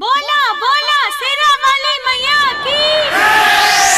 बोला बोला शेरा वाली मैया की।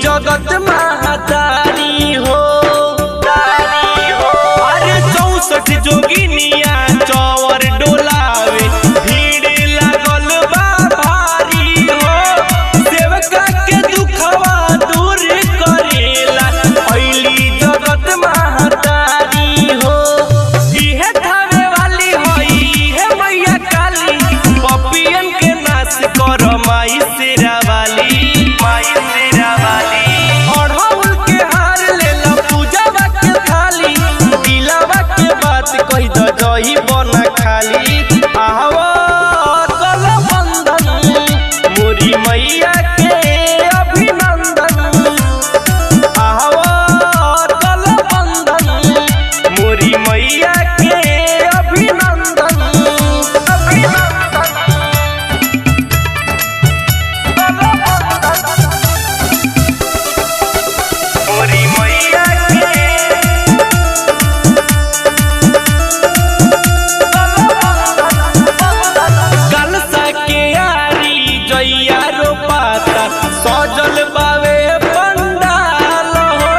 जगत महातारी हो अरे 64 जोगिनिया चौवर डोलावे भीड़ लागल बा भारी हो सेवका के दुखवा दूर करेला अइली जगत महातारी हो इहे थावे वाली होई इहे मैया काली पपियन के नाश कर माई शेरा वाली जही बना खाली आहवा कल बंधन मोरी मैया के अभिनंदन आहवा कल बंधन मोरी मैया के अभिनंदन मोरी मैया सजल बावे पंडाल हो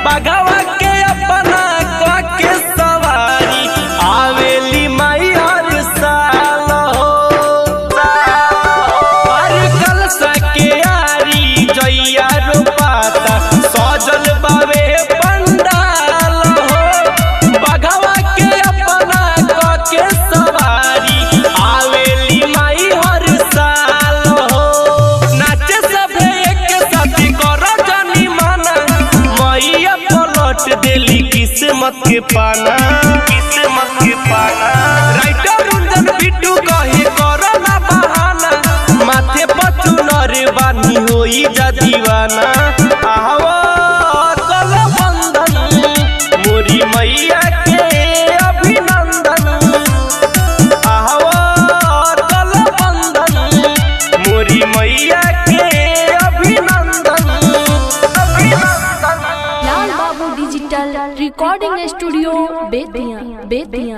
बगवा के अपना के सवारी आवेली माई हर साल हो अरे कलसा के आरी जइया रोपाता सजल बावे पंडाल हो बगवा के अपना के सवारी आवेली माई हर साल हो देली किस्मत के पाना राइटर रुंजन बिट्टू कहे करो ना बहाना माथे पचू नरे बानी होई जा दीवाना आहवा कल बंधन मोरी मैया के अभिनंदन आहवा कल बंधन मोरी मैया के अभिनंदन लाल बाबू डिजिटल रिकॉर्डिंग स्टूडियो बेतिया।